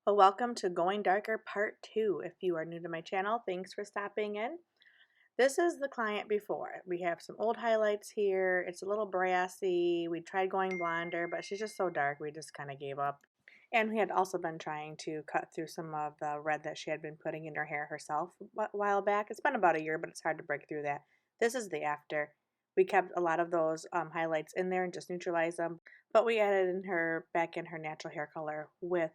Well, welcome to Going Darker Part 2. If you are new to my channel, thanks for stopping in. This is the client before. We have some old highlights here. It's a little brassy. We tried going blonder, but she's just so dark we just kind of gave up. And we had also been trying to cut through some of the red that she had been putting in her hair herself a while back. It's been about a year, but it's hard to break through that. This is the after. We kept a lot of those highlights in there and just neutralized them, but we added in her back in her natural hair color with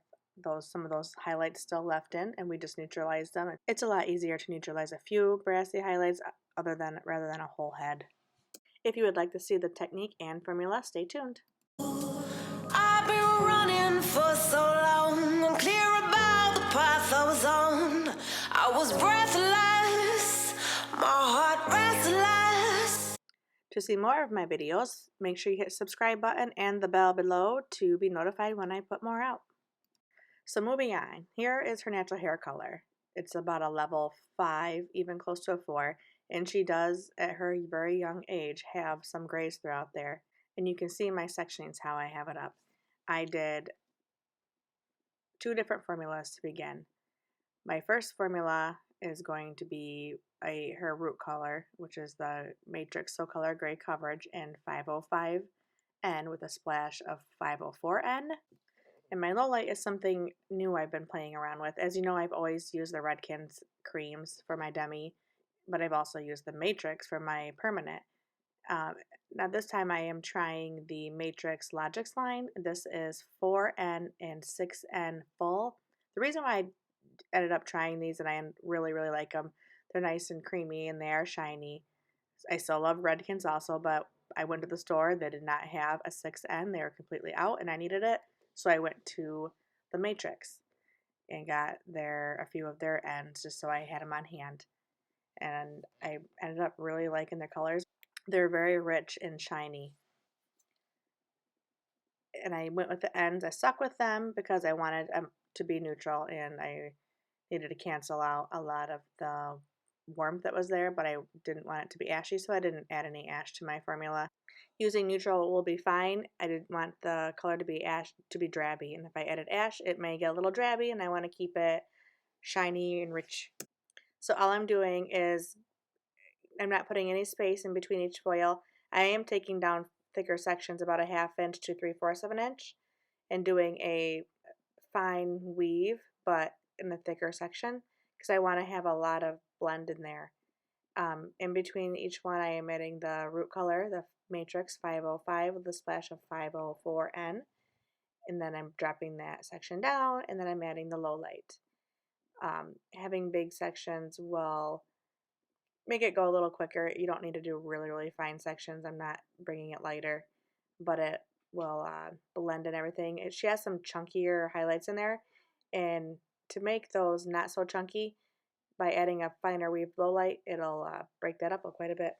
some of those highlights still left in, and we just neutralized them. It's a lot easier to neutralize a few brassy highlights rather than a whole head. If you would like to see the technique and formula, stay tuned. I've been running for so long, I'm clear about the path I was on. I was breathless, my heart restless. To see more of my videos, make sure you hit the subscribe button and the bell below to be notified when I put more out. So moving on, here is her natural hair color. It's about a level 5, even close to a 4, and she does, at her very young age, have some grays throughout there. And you can see in my sectionings how I have it up. I did 2 different formulas to begin. My first formula is going to be her root color, which is the Matrix So Color Gray Coverage in 505N with a splash of 504N. And my low light is something new I've been playing around with. As you know, I've always used the Redken's creams for my demi, but I've also used the Matrix for my permanent. Now this time I am trying the Matrix Logix line. This is 4N and 6N full. The reason why I ended up trying these, and I really like them, they're nice and creamy and they are shiny. I still love Redken's also, but I went to the store. They did not have a 6N. They were completely out and I needed it. So I went to the Matrix and got a few of their ends just so I had them on hand. And I ended up really liking their colors. They're very rich and shiny. And I went with the ends. I stuck with them because I wanted them to be neutral and I needed to cancel out a lot of the warmth that was there, but I didn't want it to be ashy, so I didn't add any ash to my formula. Using neutral will be fine. I didn't want the color to be drabby, and if I added ash, it may get a little drabby, and I want to keep it shiny and rich. So all I'm doing is I'm not putting any space in between each foil. I am taking down thicker sections, about a 1/2 inch to 3/4 of an inch, and doing a fine weave, but in the thicker section, because I want to have a lot of blend in there. In between each one, I am adding the root color, the Matrix 505 with a splash of 504N, and then I'm dropping that section down, and then I'm adding the low light. Having big sections will make it go a little quicker. You don't need to do really fine sections. I'm not bringing it lighter, but it will blend and everything. She has some chunkier highlights in there, and to make those not so chunky, by adding a finer weave low light, it'll break that up quite a bit.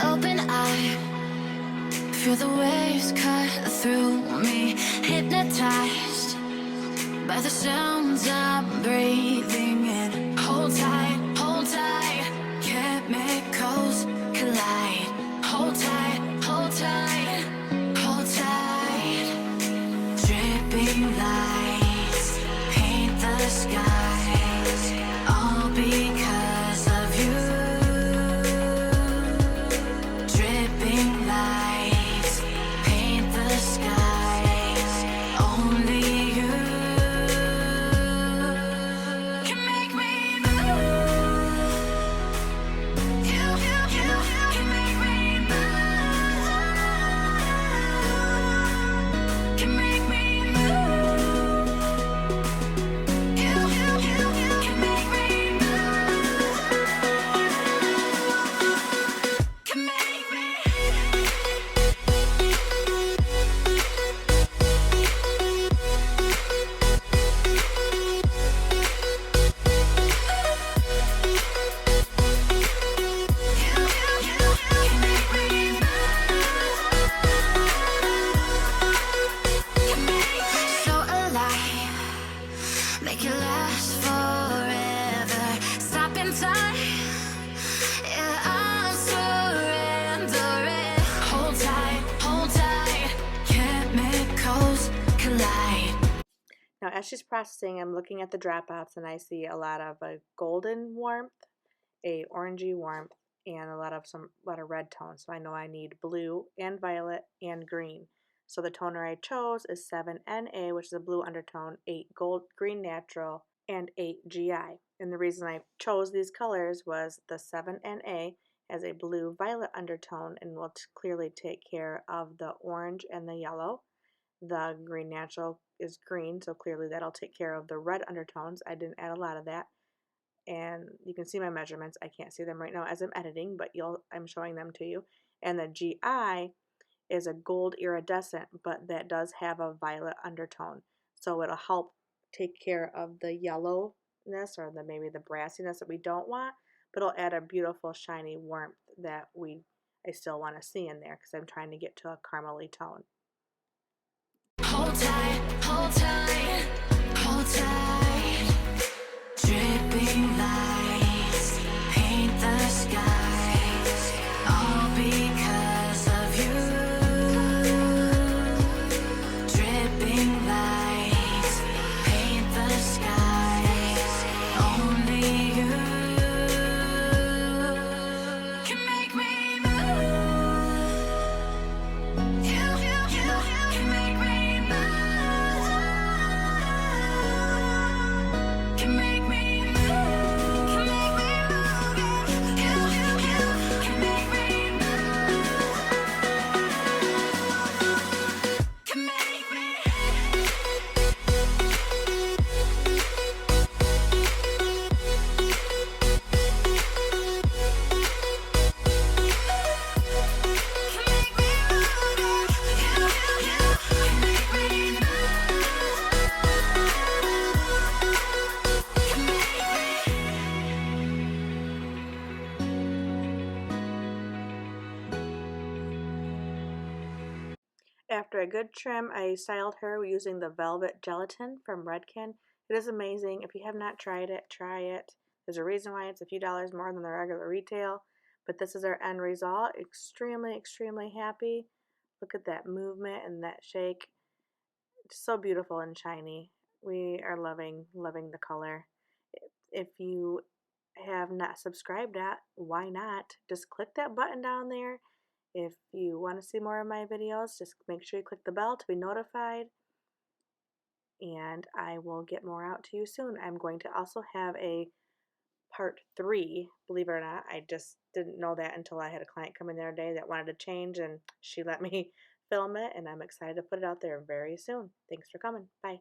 Open eye, feel the waves cut through me, hypnotized by the sounds I'm breathing in. Hold tight, chemicals collide. Hold tight, hold tight, hold tight. Dripping lights paint the skies, all because of you. Dripping lights paint the skies, only you can make me move. as she's processing, I'm looking at the dropouts and I see a lot of a golden warmth, a orangey warmth, and a lot of red tones. So I know I need blue and violet and green. So the toner I chose is 7NA, which is a blue undertone, 8 gold green natural, and 8 GI. And the reason I chose these colors was the 7NA has a blue violet undertone and will clearly take care of the orange and the yellow. The green natural is green, so clearly that'll take care of the red undertones. I didn't add a lot of that. And you can see my measurements. I can't see them right now as I'm editing, but I'm showing them to you. And the GI is a gold iridescent, but that does have a violet undertone. So it'll help take care of the yellowness or maybe the brassiness that we don't want, but it'll add a beautiful shiny warmth that I still want to see in there because I'm trying to get to a caramely tone. Hold tight, hold tight, hold tight. Dripping lights paint the skies, all because of you. Dripping lights paint the skies, only you can make me move. You can make me move. Can make me move. Can make me move. You can make me move. Can make me. After a good trim, I styled her using the Velvet Gelatin from Redken. It is amazing. If you have not tried it, try it. There's a reason why it's a few dollars more than the regular retail, but this is our end result. Extremely, extremely happy. Look at that movement and that shake. It's so beautiful and shiny. We are loving the color. If you have not subscribed yet, why not? Just click that button down there. If you want to see more of my videos, just make sure you click the bell to be notified, and I will get more out to you soon. I'm going to also have a part 3, believe it or not. I just didn't know that until I had a client come in the other day that wanted to change, and she let me film it, and I'm excited to put it out there very soon. Thanks for coming. Bye.